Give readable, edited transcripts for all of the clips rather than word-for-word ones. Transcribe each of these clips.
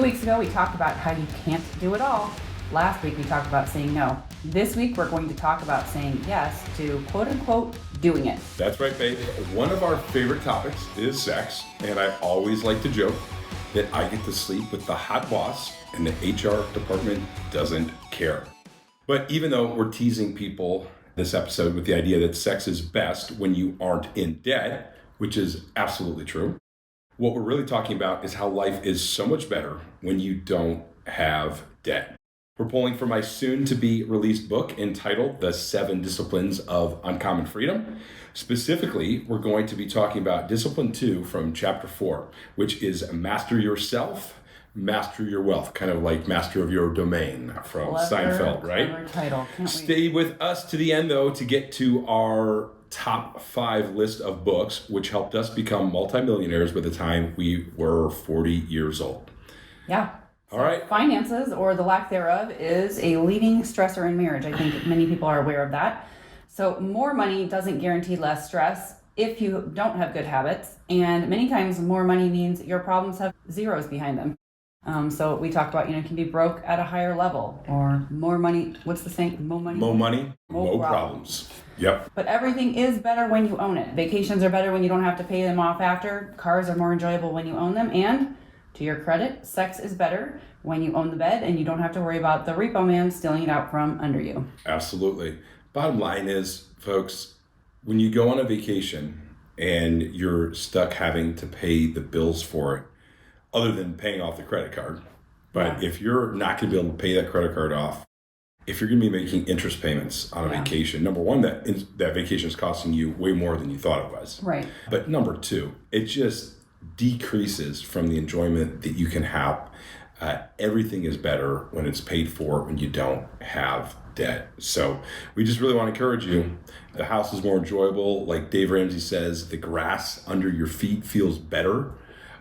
2 weeks ago, we talked about how you can't do it all. Last week, we talked about saying no. This week, we're going to talk about saying yes to quote unquote doing it. That's right, babe. One of our favorite topics is sex, and I always like to joke that I get to sleep with the hot boss and the HR department doesn't care. But even though we're teasing people this episode with the idea that sex is best when you aren't in debt, which is absolutely true, what we're really talking about is how life is so much better when you don't have debt. We're pulling from my soon-to-be released book entitled The 7 Disciplines of Uncommon Freedom. Specifically, we're going to be talking about Discipline 2 from Chapter 4, which is Master Yourself, Master Your Wealth, kind of like Master of Your Domain from Seinfeld, right? Clever title. Can't Stay with us to the end, though, to get to our top 5 list of books, which helped us become multimillionaires by the time we were 40 years old. Yeah. All right. Finances, or the lack thereof, is a leading stressor in marriage. I think many people are aware of that. So more money doesn't guarantee less stress if you don't have good habits. And many times more money means your problems have zeros behind them. So we talked about, you can be broke at a higher level, or more money. What's the saying? More money? More money, more problems. Yep. But everything is better when you own it. Vacations are better when you don't have to pay them off after. Cars are more enjoyable when you own them. And to your credit, sex is better when you own the bed and you don't have to worry about the repo man stealing it out from under you. Absolutely. Bottom line is, folks, when you go on a vacation and you're stuck having to pay the bills for it, other than paying off the credit card, but if you're not going to be able to pay that credit card off, if you're going to be making interest payments on a vacation, number one, that vacation is costing you way more than you thought it was. Right. But number two, it just decreases from the enjoyment that you can have. Everything is better when it's paid for when you don't have debt. So we just really want to encourage you. The house is more enjoyable. Like Dave Ramsey says, the grass under your feet feels better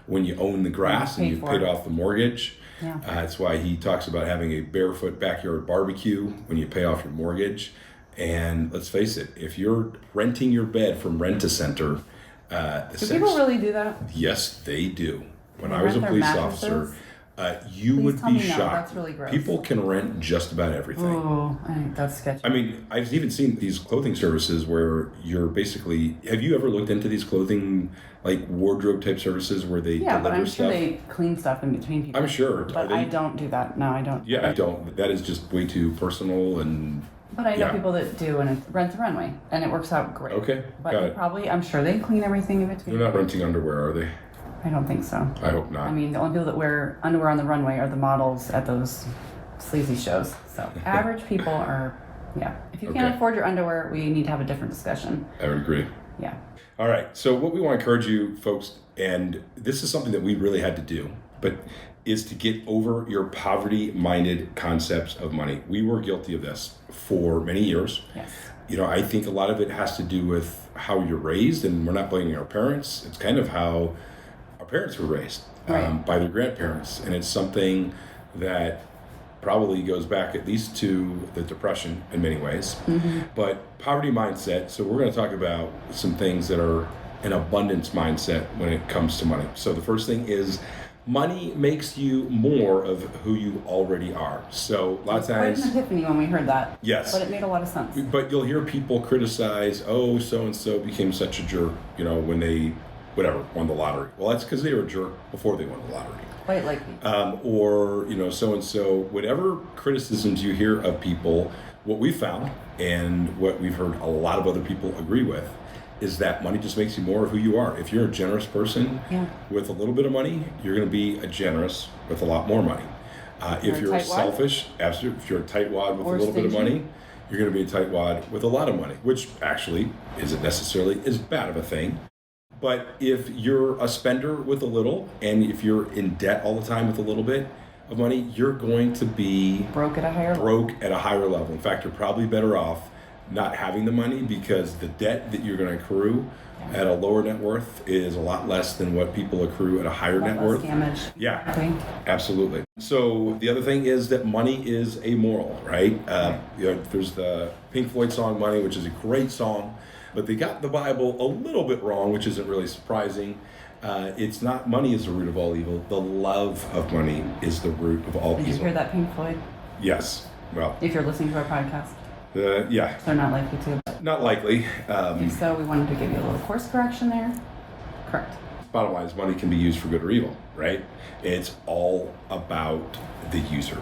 when you own the grass and you've paid off the mortgage. Yeah. That's why he talks about having a barefoot backyard barbecue when you pay off your mortgage. And let's face it, if you're renting your bed from Rent-A-Center, do people really do that? Yes, they do. When They I was a rent police their officer, mattresses? you Please would tell be me no. shocked. That's really gross. People can rent just about everything. Oh, I think that's sketchy. I mean, I've even seen these clothing services where you're basically, have you ever looked into these clothing, like wardrobe type services where they deliver but I'm stuff? sure they clean stuff in between people. I'm sure. But I don't do that. No, I don't. Yeah, I don't. That is just way too personal and... But I know people that do, and it rents a runway, and it works out great. Okay, But got they it. probably, I'm sure they clean everything in between. They're not renting underwear, are they? I don't think so. I hope not. I mean, the only people that wear underwear on the runway are the models at those sleazy shows. So average people are, If you can't Okay. afford your underwear, we need to have a different discussion. I would agree. Yeah. All right. So what we want to encourage you folks, and this is something that we really had to do, but is to get over your poverty-minded concepts of money. We were guilty of this for many years. Yes. I think a lot of it has to do with how you're raised, and we're not blaming our parents. It's kind of how our parents were raised by their grandparents. And it's something that probably goes back at least to the Depression in many ways. Mm-hmm. But poverty mindset, so we're going to talk about some things that are an abundance mindset when it comes to money. So the first thing is money makes you more of who you already are. So a lot of times... Quite an epiphany when we heard that. Yes. But it made a lot of sense. But you'll hear people criticize, so-and-so became such a jerk, when they, won the lottery. Well, that's because they were a jerk before they won the lottery. Quite likely. Or, so-and-so, whatever criticisms you hear of people, what we found and what we've heard a lot of other people agree with is that money just makes you more of who you are. If you're a generous person with a little bit of money, you're going to be a generous with a lot more money. If you're selfish, absolutely. If you're a tightwad with a little bit of money, you're going to be a tightwad with a lot of money, which actually isn't necessarily as bad of a thing. But if you're a spender with a little, and if you're in debt all the time with a little bit of money, you're going to be broke at a higher level. In fact, you're probably better off not having the money, because the debt that you're going to accrue at a lower net worth is a lot less than what people accrue at a higher net worth. Damage. Yeah, Okay. absolutely. So the other thing is that money is amoral, right? There's the Pink Floyd song "Money," which is a great song. but they got the Bible a little bit wrong, which isn't really surprising. It's not money is the root of all evil. The love of money is the root of all Did evil. you hear that, Pink Floyd? Yes. Well, If you're listening to our podcast. yeah. They're not likely to. Not likely. If so, we wanted to give you a little course correction there. Correct. Bottom line is money can be used for good or evil, right? It's all about the user.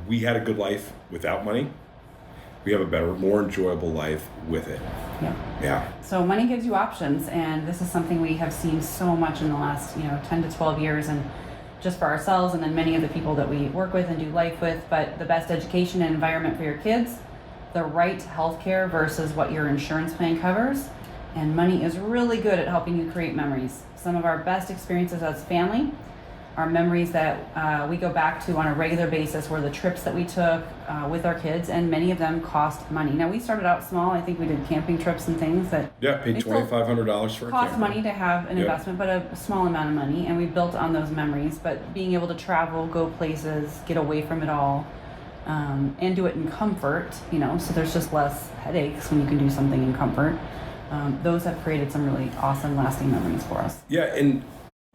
We had a good life without money. We have a better, more enjoyable life with it. Yeah. Yeah. So money gives you options, and this is something we have seen so much in the last, 10 to 12 years, and just for ourselves and then many of the people that we work with and do life with. But the best education and environment for your kids, the right healthcare versus what your insurance plan covers, and money is really good at helping you create memories. Some of our best experiences as family are memories that we go back to on a regular basis, were the trips that we took with our kids, and many of them cost money. Now, we started out small. I think we did camping trips and things that Paid they still $2,500 for a cost camera. money to have an investment, but a small amount of money, and we built on those memories. But being able to travel, go places, get away from it all, and do it in comfort, so there's just less headaches when you can do something in comfort. Those have created some really awesome, lasting memories for us. Yeah, and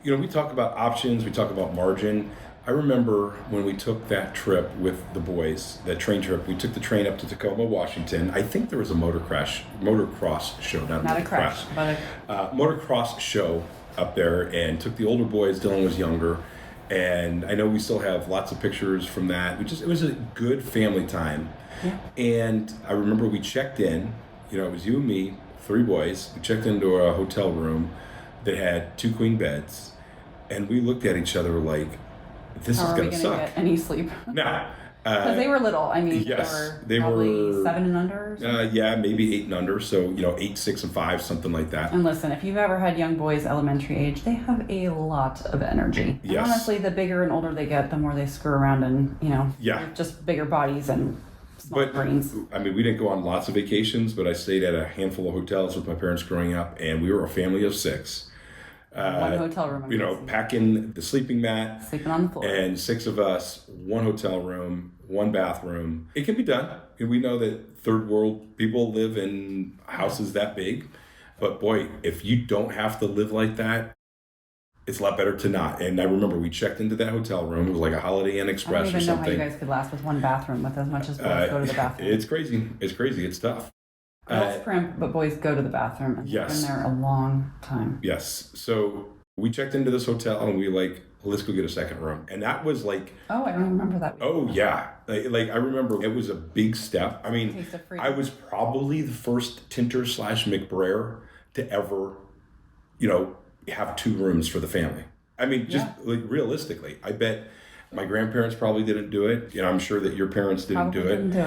we talk about options, we talk about margin. I remember when we took that trip with the boys, that train trip, we took the train up to Tacoma, Washington. I think there was a motocross show, Not a crash, but motocross show up there, and took the older boys. Dylan was younger, and I know we still have lots of pictures from that. It was a good family time. Yeah. And I remember we checked in, it was you and me, 3 boys. We checked into a hotel room that had 2 queen beds, and we looked at each other like, this is going to suck. Get any sleep? No. Because they were little. I mean, yes, they were probably 7 and under. Yeah, maybe 8 and under. So, 8, 6, and 5, something like that. And listen, if you've ever had young boys elementary age, they have a lot of energy. Yes. And honestly, the bigger and older they get, the more they screw around and, Yeah. just bigger bodies and small brains. I mean, we didn't go on lots of vacations, but I stayed at a handful of hotels with my parents growing up, and we were a family of 6. One hotel room. Packing the sleeping mat. Sleeping on the floor. And 6 of us, 1 hotel room, 1 bathroom. It can be done. And we know that third world people live in houses that big. But boy, if you don't have to live like that, it's a lot better to not. And I remember we checked into that hotel room. It was like a Holiday Inn Express or something. I don't even know how you guys could last with 1 bathroom with as much as boys go to the bathroom. It's crazy. It's tough. Girls cramp, but boys go to the bathroom, and yes. they've been there a long time. Yes. So we checked into this hotel, and we let's go get a second room. And that was like... Oh, I don't remember that. Oh, yeah. Like I remember it was a big step. I mean, Taste of freedom. I was probably the first Tinter/McBrayer to ever, have 2 rooms for the family. I mean, just realistically, I bet my grandparents probably didn't do it. I'm sure that your parents didn't do it.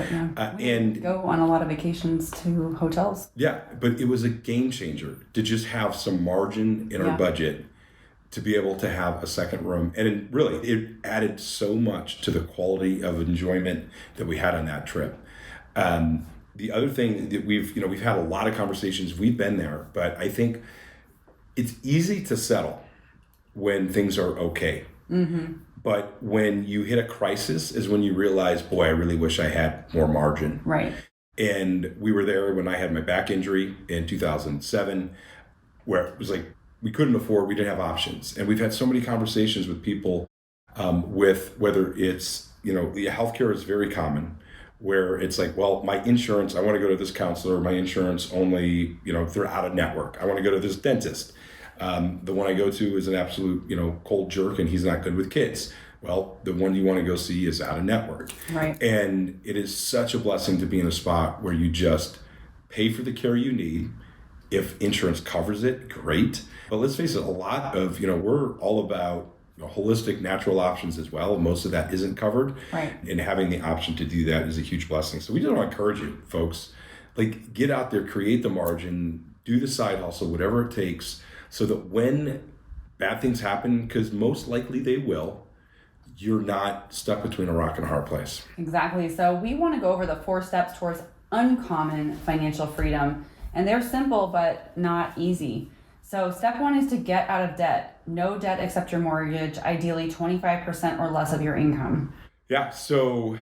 And go on a lot of vacations to hotels. Yeah, but it was a game changer to just have some margin in our budget to be able to have a second room. And it added so much to the quality of enjoyment that we had on that trip. The other thing that we've had a lot of conversations, we've been there, but I think it's easy to settle when things are okay. Mm-hmm. But when you hit a crisis is when you realize, boy, I really wish I had more margin. Right. And we were there when I had my back injury in 2007, where it was like, we couldn't afford, we didn't have options. And we've had so many conversations with people with whether it's, the healthcare is very common, where it's like, well, my insurance, I want to go to this counselor, my insurance only, they're out of network. I want to go to this dentist. The one I go to is an absolute, cold jerk, and he's not good with kids. Well, the one you want to go see is out of network. Right. And it is such a blessing to be in a spot where you just pay for the care you need. If insurance covers it, great. But let's face it, a lot of, we're all about holistic, natural options as well. Most of that isn't covered. Right. And having the option to do that is a huge blessing. So we just want to encourage you, folks, get out there, create the margin, do the side hustle, whatever it takes, so that when bad things happen, because most likely they will, you're not stuck between a rock and a hard place. Exactly. So we want to go over the 4 steps towards uncommon financial freedom. And they're simple, but not easy. So step 1 is to get out of debt. No debt except your mortgage, ideally 25% or less of your income. Yeah, so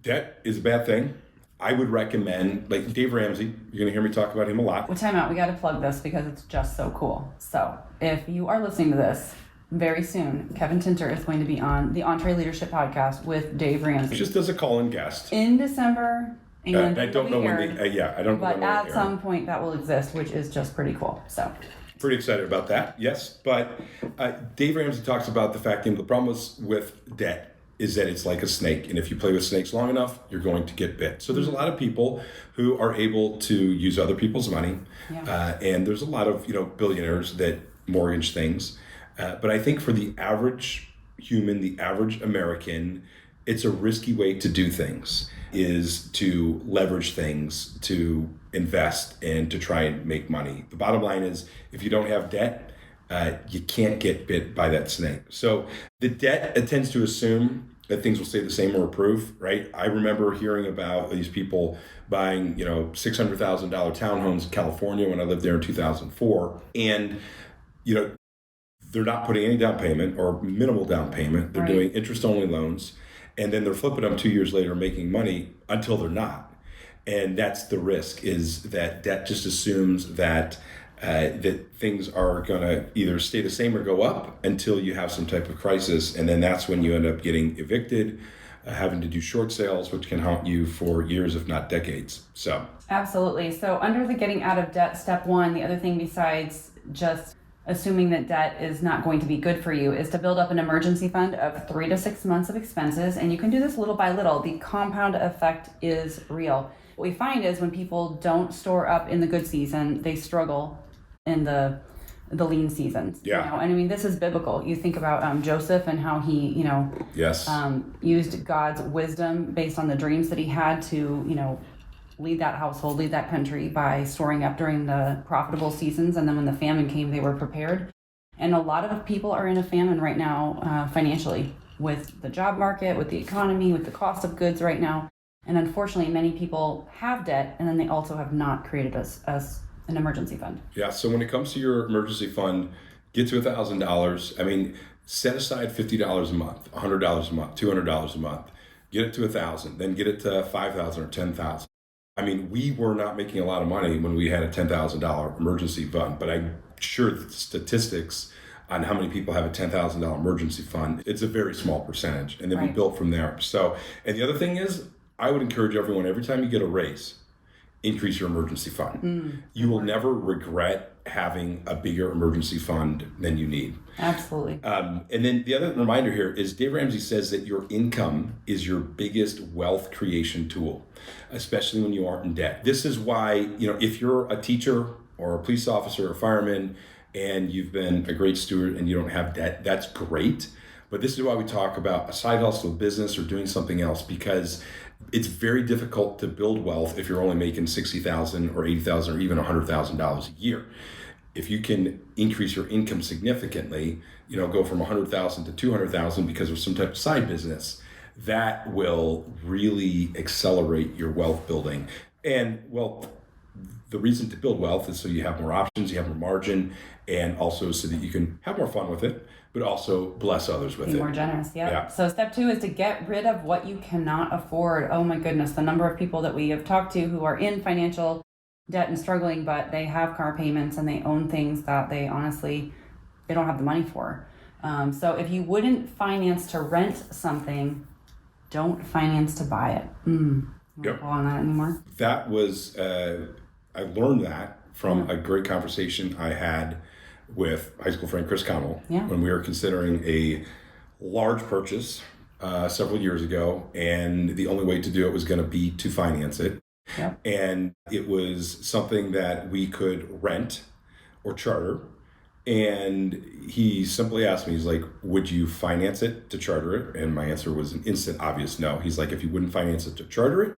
debt is a bad thing. I would recommend, like Dave Ramsey, you're going to hear me talk about him a lot. Well, time out. We got to plug this because it's just so cool. So if you are listening to this very soon, Kevin Tinter is going to be on the Entree Leadership Podcast with Dave Ramsey. Just as a call-in guest. In December. And I don't know when they, I don't know. But at some point that will exist, which is just pretty cool. So. Pretty excited about that, yes. But Dave Ramsey talks about the fact that the problem with debt is that it's like a snake. And if you play with snakes long enough, you're going to get bit. So there's a lot of people who are able to use other people's money. Yeah. And there's a lot of, billionaires that mortgage things. But I think for the average human, the average American, it's a risky way to do things, is to leverage things, to invest, and to try and make money. The bottom line is, if you don't have debt, you can't get bit by that snake. So the debt tends to assume that things will stay the same or improve, right? I remember hearing about these people buying, $600,000 townhomes in California when I lived there in 2004. And, they're not putting any down payment or minimal down payment. They're doing interest-only loans. And then they're flipping them 2 years later, making money until they're not. And that's the risk, is that debt just assumes that that things are going to either stay the same or go up until you have some type of crisis. And then that's when you end up getting evicted, having to do short sales, which can haunt you for years, if not decades. So absolutely. So under the getting out of debt, step one, the other thing besides just assuming that debt is not going to be good for you is to build up an emergency fund of 3 to 6 months of expenses. And you can do this little by little. The compound effect is real. What we find is when people don't store up in the good season, they struggle in the lean seasons. Yeah. And I mean, this is biblical. You think about Joseph and how he, yes, used God's wisdom based on the dreams that he had to, lead that household, lead that country by storing up during the profitable seasons. And then when the famine came, they were prepared. And a lot of people are in a famine right now financially, with the job market, with the economy, with the cost of goods right now. And unfortunately, many people have debt, and then they also have not created as an emergency fund. Yeah, so when it comes to your emergency fund, get to $1,000. I mean, set aside $50 a month, $100 a month, $200 a month. Get it to $1,000, then get it to $5,000 or $10,000. I mean, we were not making a lot of money when we had a $10,000 emergency fund, but I'm sure the statistics on how many people have a $10,000 emergency fund, it's a very small percentage, and then we built from there. So, and the other thing is, I would encourage everyone, every time you get a raise, increase your emergency fund. You will never regret having a bigger emergency fund than you need. Absolutely. And then the other reminder here is Dave Ramsey says that your income is your biggest wealth creation tool, especially when you aren't in debt. This is why, if you're a teacher or a police officer or fireman and you've been a great steward and you don't have debt, that's great. But this is why we talk about a side hustle, business, or doing something else, because it's very difficult to build wealth if you're only making $60,000 or $80,000 or even $100,000 a year. If you can increase your income significantly, go from $100,000 to $200,000 because of some type of side business, that will really accelerate your wealth building. And the reason to build wealth is so you have more options, you have more margin, and also so that you can have more fun with it, but also bless others with it. Be more generous, yeah. So step 2 is to get rid of what you cannot afford. Oh my goodness, the number of people that we have talked to who are in financial debt and struggling, but they have car payments and they own things that they don't have the money for. So if you wouldn't finance to rent something, don't finance to buy it. Yep. On that anymore? That was, I learned that from a great conversation I had with high school friend Chris Connell when we were considering a large purchase several years ago, and the only way to do it was going to be to finance it. Yep. And it was something that we could rent or charter. And he simply asked me, he's like, would you finance it to charter it? And my answer was an instant, obvious no. He's like, if you wouldn't finance it to charter it,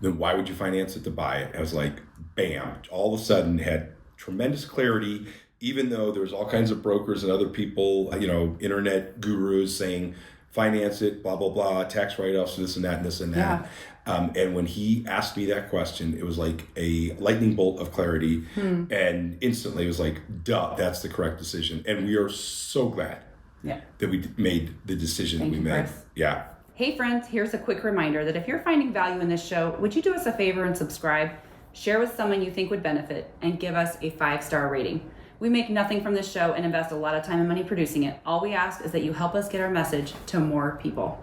then why would you finance it to buy it? I was like, bam, all of a sudden had tremendous clarity, even though there was all kinds of brokers and other people, internet gurus saying, finance it, blah, blah, blah, tax write-offs, this and that, and this and that. Yeah. And when he asked me that question, it was like a lightning bolt of clarity. And instantly it was like, duh, that's the correct decision. And we are so glad that we made the decision we made. Chris. Yeah. Hey friends, here's a quick reminder that if you're finding value in this show, would you do us a favor and subscribe, share with someone you think would benefit, and give us a 5-star rating. We make nothing from this show and invest a lot of time and money producing it. All we ask is that you help us get our message to more people.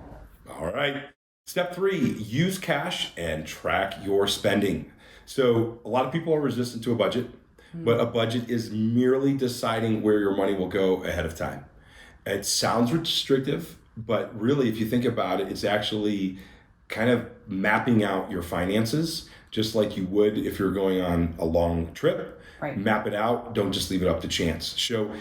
All right. Step 3, use cash and track your spending. So a lot of people are resistant to a budget, but a budget is merely deciding where your money will go ahead of time. It sounds restrictive, but really, if you think about it, it's actually kind of mapping out your finances, just like you would if you're going on a long trip. Right. Map it out. Don't just leave it up to chance. What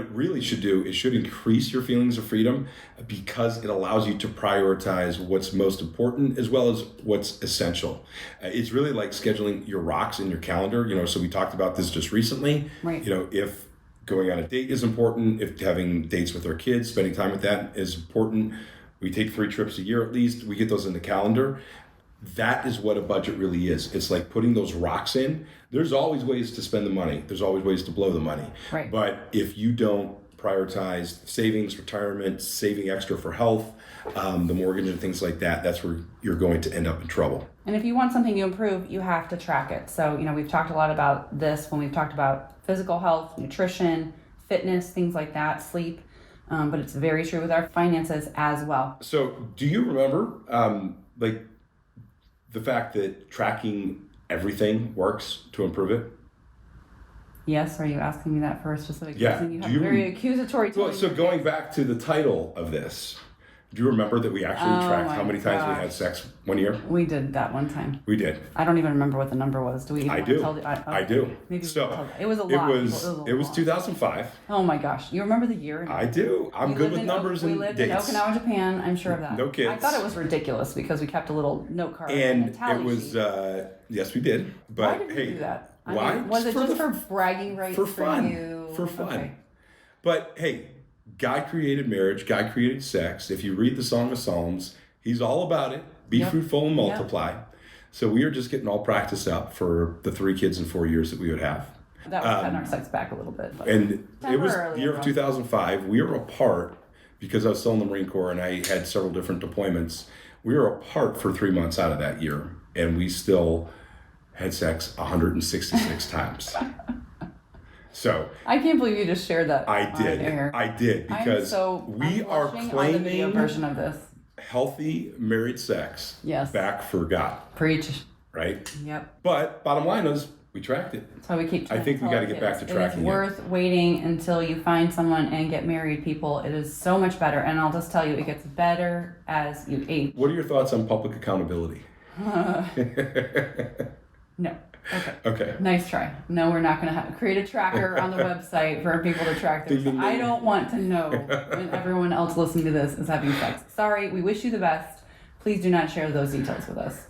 it really should do is should increase your feelings of freedom because it allows you to prioritize what's most important as well as what's essential. It's really like scheduling your rocks in your calendar. So we talked about this just recently. Right. If going on a date is important, if having dates with our kids, spending time with that is important. We take 3 trips a year at least. We get those in the calendar. That is what a budget really is. It's like putting those rocks in. There's always ways to spend the money. There's always ways to blow the money. Right. But if you don't prioritize savings, retirement, saving extra for health, the mortgage and things like that, that's where you're going to end up in trouble. And if you want something to improve, you have to track it. So, we've talked a lot about this when we've talked about physical health, nutrition, fitness, things like that, sleep. But it's very true with our finances as well. So do you remember the fact that tracking everything works to improve it? Yes, are you asking me that for a specific Yeah. reason? You have a very accusatory tone. Well, so going back to the title of this, do you remember that we actually tracked how many times we had sex one year? We did that one time. We did. I don't even remember what the number was. Do we? Even I do. Tell the, I do. Maybe so it was a lot. It was 2005. Oh my gosh! You remember the year? I do. I'm good with numbers and dates. We lived in Okinawa, Japan. I'm sure of that. No kids. I thought it was ridiculous because we kept a little note card and a tally it was sheet. Yes, we did. But why did we do that? Why? Was it just for bragging rights for fun? You? For fun. Okay. But hey, God created marriage. God created sex. If you read the Song of Psalms, He's all about it. Be fruitful and multiply. Yep. So we are just getting all practiced up for the 3 kids in 4 years that we would have. That was cutting our sex back a little bit. But and it was the year of 2005. We were apart because I was still in the Marine Corps and I had several different deployments. We were apart for 3 months out of that year, and we still had sex 166 times. So I can't believe you just shared that. I did because we are claiming the video version of this. Healthy married sex back for God. Preach. Right? Yep. But bottom line is we tracked it. So we keep. I think we got to get back to tracking it. It's worth waiting until you find someone and get married, people. It is so much better, and I'll just tell you, it gets better as you age. What are your thoughts on public accountability? No. Okay. Nice try. No, we're not going to create a tracker on the website for people to track their sex. I don't want to know when everyone else listening to this is having sex. Sorry, we wish you the best. Please do not share those details with us.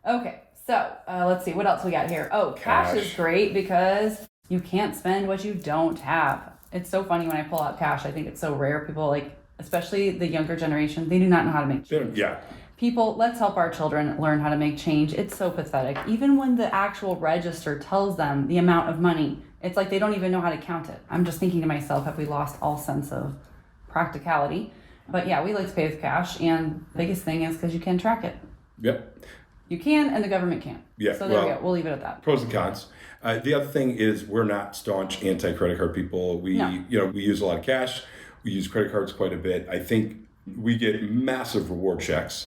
Okay, so let's see. What else we got here? Oh, cash is great because you can't spend what you don't have. It's so funny when I pull out cash. I think it's so rare. People especially the younger generation, they do not know how to make change. Yeah. People, let's help our children learn how to make change. It's so pathetic. Even when the actual register tells them the amount of money, it's like they don't even know how to count it. I'm just thinking to myself, have we lost all sense of practicality? But yeah, we like to pay with cash, and the biggest thing is because you can track it. Yep. You can, and the government can't. Yeah. So there we go. We'll leave it at that. Pros and cons. The other thing is we're not staunch anti-credit card people. We use a lot of cash. We use credit cards quite a bit. I think we get massive reward checks.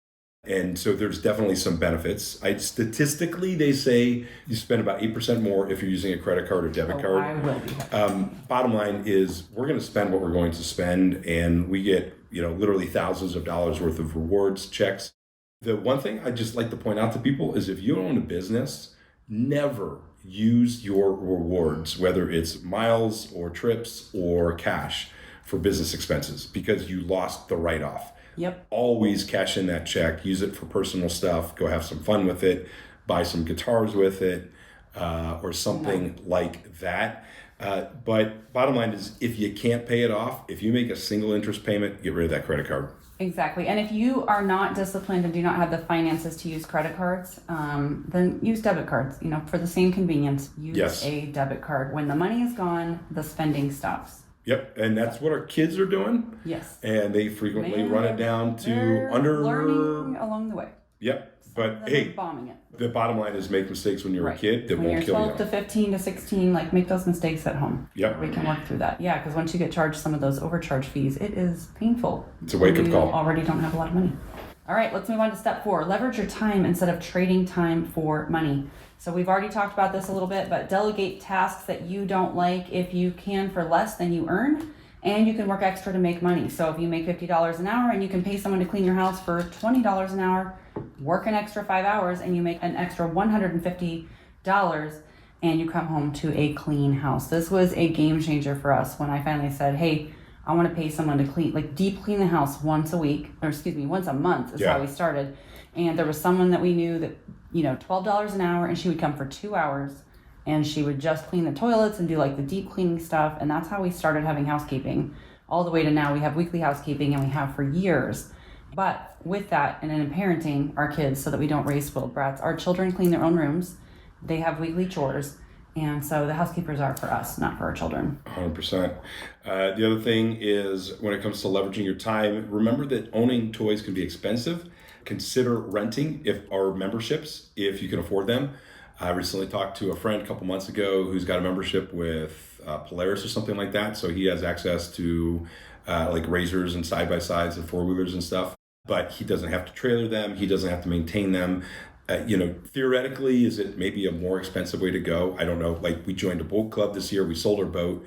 And so there's definitely some benefits. Statistically, they say you spend about 8% more if you're using a credit card or debit card. I will be. Bottom line is we're going to spend what we're going to spend, and we get literally thousands of dollars worth of rewards checks. The one thing I just like to point out to people is if you own a business, never use your rewards, whether it's miles or trips or cash, for business expenses because you lost the write-off. Yep. Always cash in that check, use it for personal stuff, go have some fun with it, buy some guitars with it, or something like that. But bottom line is, if you can't pay it off, if you make a single interest payment, get rid of that credit card. Exactly. And if you are not disciplined and do not have the finances to use credit cards, then use debit cards. For the same convenience, use a debit card. When the money is gone, the spending stops. Yep, and that's what our kids are doing. Yes. And they frequently Man, run it down to they're under. learning along the way. Yep, Some of but them hey, are bombing it. the bottom line is make mistakes when you're a kid that when won't you're kill 12 you. to 15 to 16, like make those mistakes at home. Yep. We can work through that. Yeah, because once you get charged some of those overcharge fees, it is painful. It's a wake-up call. You already don't have a lot of money. All right, let's move on to step 4. Leverage your time instead of trading time for money. So we've already talked about this a little bit, but delegate tasks that you don't like if you can for less than you earn, and you can work extra to make money. So if you make $50 an hour and you can pay someone to clean your house for $20 an hour, work an extra 5 hours and you make an extra $150 and you come home to a clean house. This was a game changer for us when I finally said, hey, I want to pay someone to clean, like deep clean the house once a month is how we started. And there was someone that we knew that, $12 an hour, and she would come for 2 hours and she would just clean the toilets and do like the deep cleaning stuff. And that's how we started having housekeeping, all the way to now we have weekly housekeeping, and we have for years. But with that, and in parenting our kids so that we don't raise spoiled brats, our children clean their own rooms. They have weekly chores. And so the housekeepers are for us, not for our children. 100%. The other thing is when it comes to leveraging your time, remember that owning toys can be expensive. Consider renting our memberships if you can afford them. I recently talked to a friend a couple months ago who's got a membership with Polaris or something like that. So he has access to like razors and side-by-sides and four-wheelers and stuff. But he doesn't have to trailer them. He doesn't have to maintain them. Theoretically, is it maybe a more expensive way to go? I don't know. Like we joined a boat club this year. We sold our boat.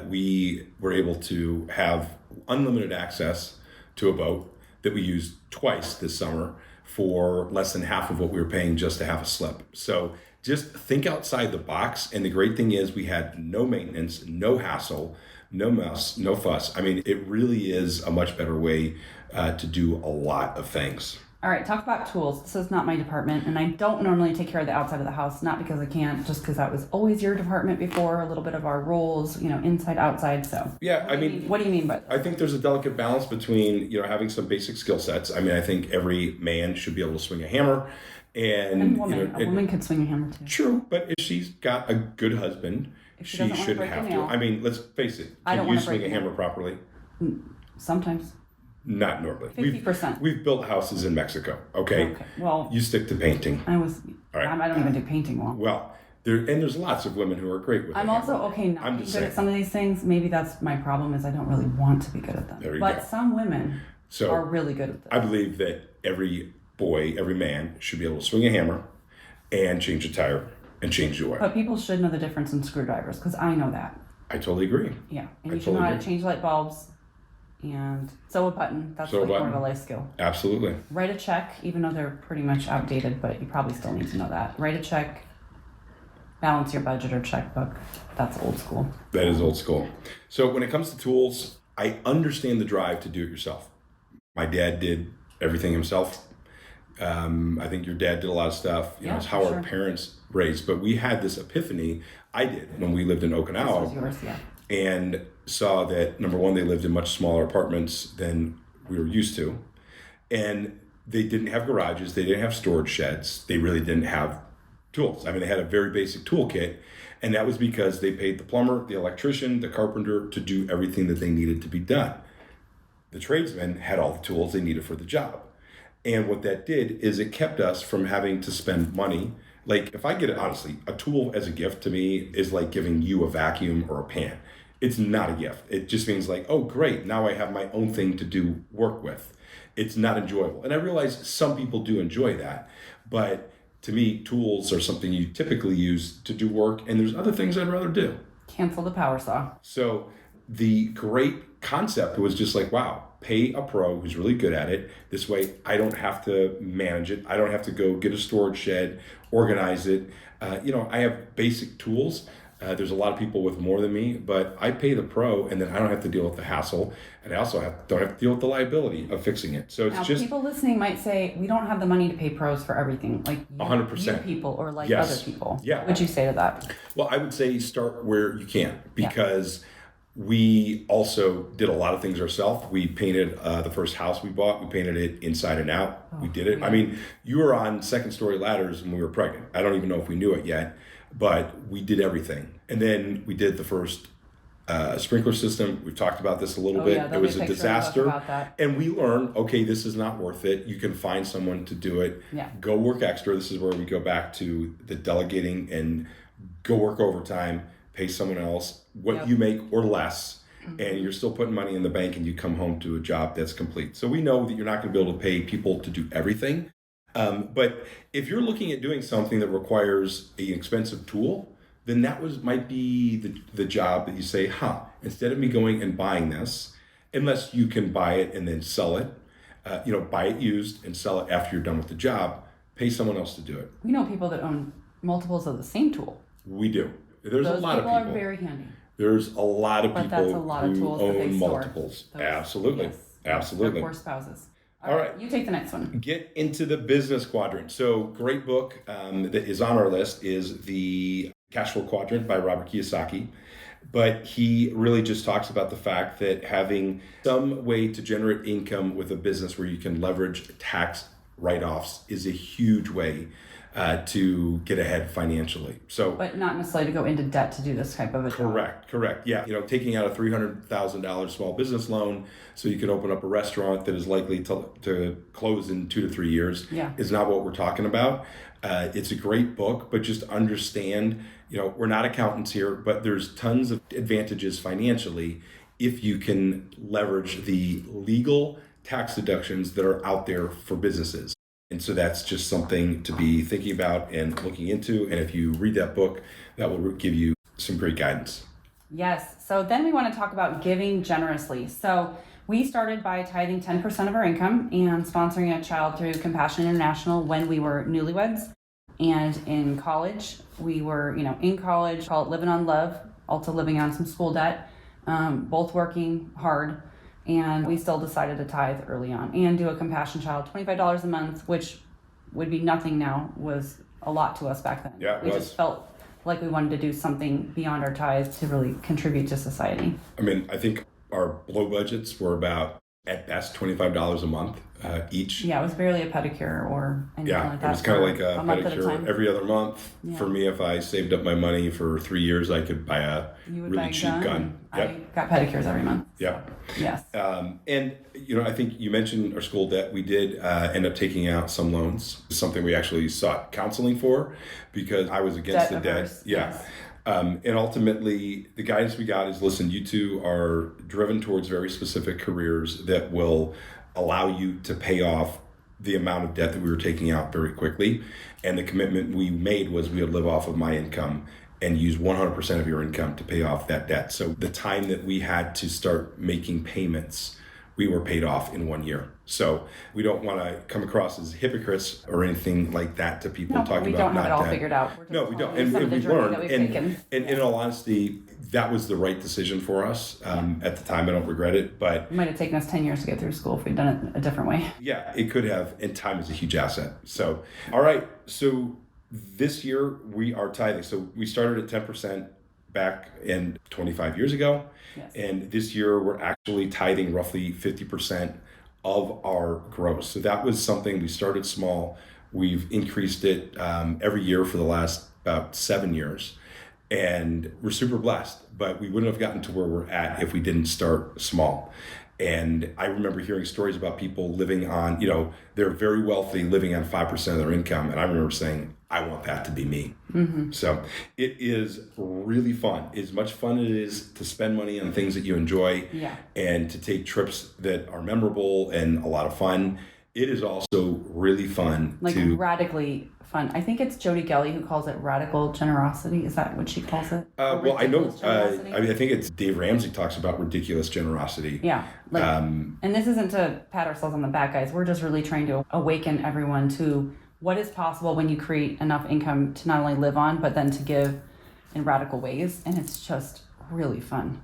We were able to have unlimited access to a boat that we used twice this summer for less than half of what we were paying just to have a slip. So just think outside the box. And the great thing is we had no maintenance, no hassle, no mess, no fuss. I mean, it really is a much better way to do a lot of things. All right, talk about tools. This is not my department, and I don't normally take care of the outside of the house, not because I can't, just because that was always your department before, a little bit of our roles, inside, outside, so. Yeah, What do you mean by that? I think there's a delicate balance between, having some basic skill sets. I mean, I think every man should be able to swing a hammer. And a woman could swing a hammer too. True, but if she's got a good husband, she should have to. I mean, let's face it. Can you swing a hammer properly? Sometimes. Not normally. 50%. We've built houses in Mexico. Okay. Well, you stick to painting. All right. I don't even do painting well. Well, there's lots of women who are great with it. I'm also not being good at some of these things. Maybe that's my problem, is I don't really want to be good at them. There you go. Some women are really good at them. I believe that every boy, every man should be able to swing a hammer and change a tire and change the oil. But people should know the difference in screwdrivers, because I know that. I totally agree. Yeah, and you should know how to change light bulbs and sew a button. That's more of a life skill. Absolutely. Write a check, even though they're pretty much outdated, but you probably still need to know that. Write a check, balance your budget or checkbook. That's old school. That is old school. So when it comes to tools, I understand the drive to do it yourself. My dad did everything himself. I think your dad did a lot of stuff. It's how our parents raised. But we had this epiphany, I did, when we lived in Okinawa. This was yours, yeah. And saw that, number one, they lived in much smaller apartments than we were used to. And they didn't have garages. They didn't have storage sheds. They really didn't have tools. I mean, they had a very basic toolkit. And that was because they paid the plumber, the electrician, the carpenter to do everything that they needed to be done. The tradesmen had all the tools they needed for the job. And what that did is it kept us from having to spend money. Like, if I get it, honestly, a tool as a gift to me is like giving you a vacuum or a pan. It's not a gift. It just means like, oh, great, now I have my own thing to do work with. It's not enjoyable. And I realize some people do enjoy that. But to me, tools are something you typically use to do work. And there's other things I'd rather do. Cancel the power saw. So the great concept was just like, wow, pay a pro who's really good at it. This way, I don't have to manage it. I don't have to go get a storage shed, organize it. I have basic tools. There's a lot of people with more than me, but I pay the pro, and then I don't have to deal with the hassle, and I also don't have to deal with the liability of fixing it. So it's just people listening might say we don't have the money to pay pros for everything, like 100%. You people or like Yes. other people. Yeah. What would you say to that? Well, I would say start where you can, because we also did a lot of things ourselves. We painted the first house we bought. We painted it inside and out. We did it. Yeah. I mean, you were on second-story ladders when we were pregnant. I don't even know if we knew it yet, but we did everything. And then we did the first sprinkler system. We've talked about this a little bit. Yeah, It was a a picture in the book disaster. about that. And we learned, okay, this is not worth it. You can find someone to do it. Yeah. Go work extra. This is where we go back to the delegating and go work overtime, pay someone else what you make or less, and you're still putting money in the bank, and you come home to a job that's complete. So we know that you're not going to be able to pay people to do everything. But if you're looking at doing something that requires an expensive tool, then that might be the job that you say, instead of me going and buying this, unless you can buy it and then sell it, buy it used and sell it after you're done with the job, pay someone else to do it. We know people that own multiples of the same tool. We do. There's Those a lot of people people. are very handy. There's a lot of But people that's a lot of who tools that they own store. multiples. Those- Absolutely. Yes. Absolutely. They're poor spouses. All right. You take the next one. Get into the business quadrant. So, great book that is on our list is the Cash Flow Quadrant by Robert Kiyosaki. But he really just talks about the fact that having some way to generate income with a business where you can leverage tax write-offs is a huge way to get ahead financially. So, But not necessarily to go into debt to do this type of a job. correct. Yeah. Taking out a $300,000 small business loan so you can open up a restaurant that is likely to close in 2 to 3 years is not what we're talking about. It's a great book, but just understand, we're not accountants here, but there's tons of advantages financially if you can leverage the legal tax deductions that are out there for businesses. And so that's just something to be thinking about and looking into. And if you read that book, that will give you some great guidance. Yes. So then we want to talk about giving generously. So we started by tithing 10% of our income and sponsoring a child through Compassion International when we were newlyweds. And in college, we were, in college, call it living on love, also living on some school debt, both working hard. And we still decided to tithe early on and do a Compassion Child. $25 a month, which would be nothing now, was a lot to us back then. Yeah, we just felt like we wanted to do something beyond our tithes to really contribute to society. I think our low budgets were about, at best, $25 a month each. Yeah, it was barely a pedicure or anything like that. It was kind of like a month at a pedicure time. every other month. Yeah. For me, if I saved up my money for 3 years, I could buy a really cheap gun. I got pedicures every month. Yep. Yes. And I think you mentioned our school debt. We did end up taking out some loans, something we actually sought counseling for because I was against the debt. Averse. Yeah. Yes. And ultimately, the guidance we got is, listen, you two are driven towards very specific careers that will allow you to pay off the amount of debt that we were taking out very quickly. And the commitment we made was we would live off of my income and use 100% of your income to pay off that debt. So the time that we had to start making payments, we were paid off in 1 year. So we don't want to come across as hypocrites or anything like that to people talking about not debt. We don't have it all figured out. No, we don't. And we learned. And in all honesty, that was the right decision for us at the time. I don't regret it, but it might have taken us 10 years to get through school if we'd done it a different way. Yeah, it could have. And time is a huge asset. So, all right. So this year we are tithing. So we started at 10% back in 25 years ago. Yes. And this year we're actually tithing roughly 50% of our gross. So that was something we started small. We've increased it every year for the last about 7 years. And we're super blessed, but we wouldn't have gotten to where we're at if we didn't start small. And I remember hearing stories about people living on, they're very wealthy, living on 5% of their income. And I remember saying, I want that to be me. Mm-hmm. So it is really fun. As much fun it is to spend money on things that you enjoy and to take trips that are memorable and a lot of fun. It is also really fun radically fun. I think it's Jody Gelly who calls it radical generosity. Is that what she calls it? Well, I know. I think it's Dave Ramsey talks about ridiculous generosity. Yeah. And this isn't to pat ourselves on the back, guys. We're just really trying to awaken everyone to what is possible when you create enough income to not only live on, but then to give in radical ways. And it's just really fun.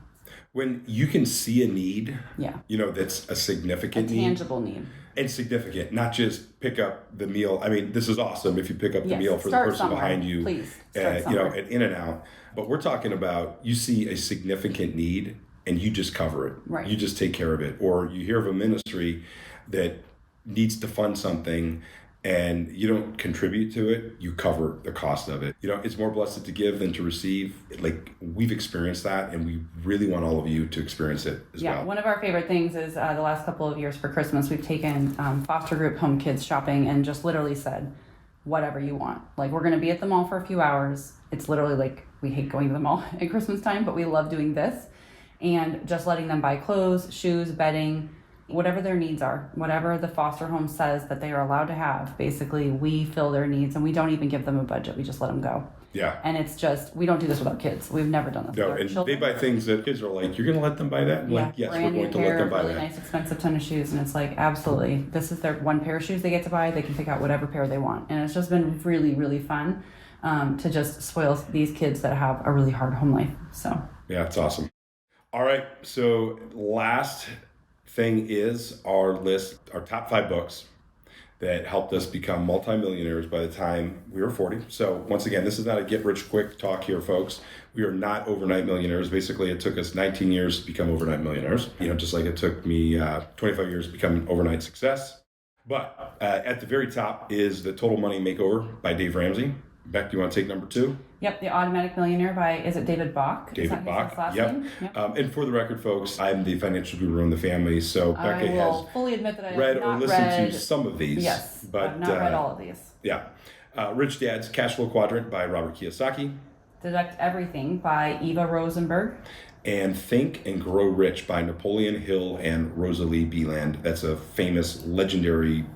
When you can see a need, that's a significant need. A tangible need. And significant, not just pick up the meal. This is awesome if you pick up the meal for the person behind you, please, at In-N-Out. But we're talking about you see a significant need and you just cover it. Right. You just take care of it. Or you hear of a ministry that needs to fund something and you don't contribute to it, you cover the cost of it. It's more blessed to give than to receive. Like, we've experienced that, and we really want all of you to experience it as well. Yeah, one of our favorite things is the last couple of years for Christmas, we've taken foster group home kids shopping and just literally said, whatever you want. Like, we're going to be at the mall for a few hours. It's literally like, we hate going to the mall at Christmas time, but we love doing this. And just letting them buy clothes, shoes, bedding, whatever their needs are, whatever the foster home says that they are allowed to have. Basically, we fill their needs, and we don't even give them a budget. We just let them go. Yeah. And it's just, we don't do this with our kids. We've never done this with our and children. they buy things that kids are like, you're going to let them buy that? I'm like, yes, we're brand going new to pair let them of buy really that. nice, expensive ton of shoes, and it's like, absolutely, this is their one pair of shoes they get to buy. They can pick out whatever pair they want, and it's just been really, really fun to just spoil these kids that have a really hard home life. So yeah, it's awesome. All right, so last thing is our list, our top 5 books that helped us become multimillionaires by the time we were 40. So once again, this is not a get rich quick talk here, folks. We are not overnight millionaires. Basically, it took us 19 years to become overnight millionaires. Just like it took me 25 years to become an overnight success. But at the very top is The Total Money Makeover by Dave Ramsey. Beck, do you want to take number 2? Yep, The Automatic Millionaire by, is it David Bach? David Bach. Last Yep. name? Yep. And for the record, folks, I'm the financial guru in the family, so I Becca will has fully admit that I read have or not listened read, to some of these. Yes, but I've not read all of these. Yeah. Rich Dad's Cash Flow Quadrant by Robert Kiyosaki. Deduct Everything by Eva Rosenberg. And Think and Grow Rich by Napoleon Hill and Rosalie Beeland. That's a famous, legendary,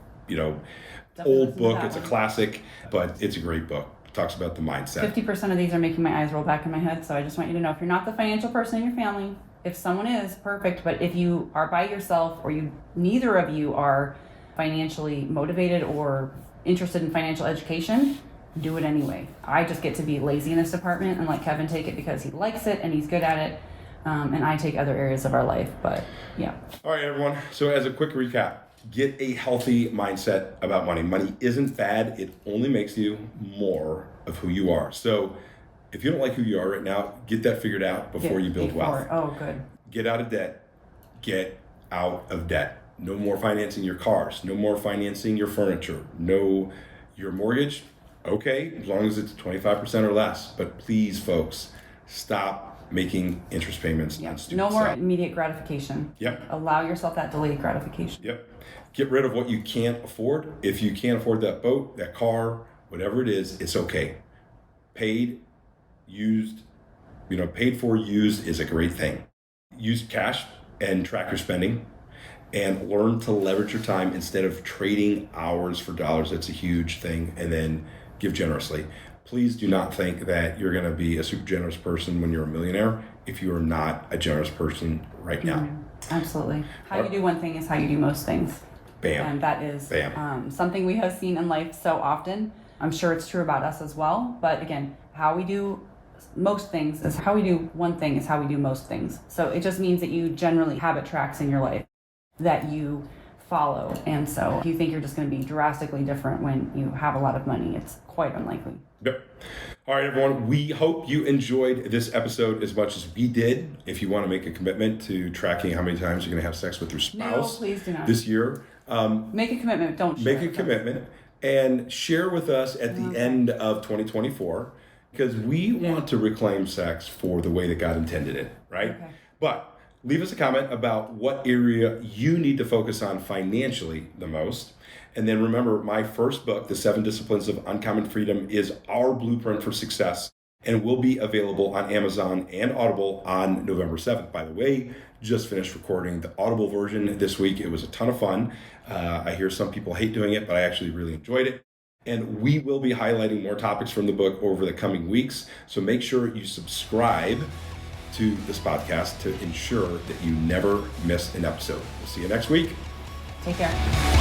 old book. It's a classic, but it's a great book. Talks about the mindset. 50% of these are making my eyes roll back in my head, so I just want you to know, if you're not the financial person in your family, if someone is, perfect, but if you are by yourself, or neither of you are financially motivated or interested in financial education, do it anyway. I just get to be lazy in this department and let Kevin take it because he likes it and he's good at it, and I take other areas of our life, but yeah. All right, everyone. So as a quick recap, get a healthy mindset about money. Money isn't bad. It only makes you more of who you are. So if you don't like who you are right now, get that figured out before you build wealth. Oh, good. Get out of debt. Get out of debt. No more financing your cars. No more financing your furniture. No, your mortgage, okay, as long as it's 25% or less. But please, folks, stop making interest payments on student No more debt. immediate gratification. Yep. Allow yourself that delayed gratification. Yep. Get rid of what you can't afford. If you can't afford that boat, that car, whatever it is, it's okay. Paid for used is a great thing. Use cash and track your spending, and learn to leverage your time instead of trading hours for dollars. That's a huge thing. And then give generously. Please do not think that you're going to be a super generous person when you're a millionaire if you are not a generous person right now. Absolutely. How you do one thing is how you do most things. Bam. And that is Bam. Something we have seen in life so often. I'm sure it's true about us as well. But again, how we do most things is how we do one thing is how we do most things. So it just means that you generally habit tracks in your life that you follow. And so if you think you're just going to be drastically different when you have a lot of money, it's quite unlikely. Yep. All right, everyone. We hope you enjoyed this episode as much as we did. If you want to make a commitment to tracking how many times you're going to have sex with your spouse No, please do not. this year, Make a commitment. Don't share make a with us. commitment and share with us at the end of 2024, because we want to reclaim sex for the way that God intended it, right? Okay. But leave us a comment about what area you need to focus on financially the most. And then remember, my first book, The 7 Disciplines of Uncommon Freedom, is our blueprint for success and will be available on Amazon and Audible on November 7th. By the way, just finished recording the Audible version this week. It was a ton of fun. I hear some people hate doing it, but I actually really enjoyed it. And we will be highlighting more topics from the book over the coming weeks. So make sure you subscribe to this podcast to ensure that you never miss an episode. We'll see you next week. Take care.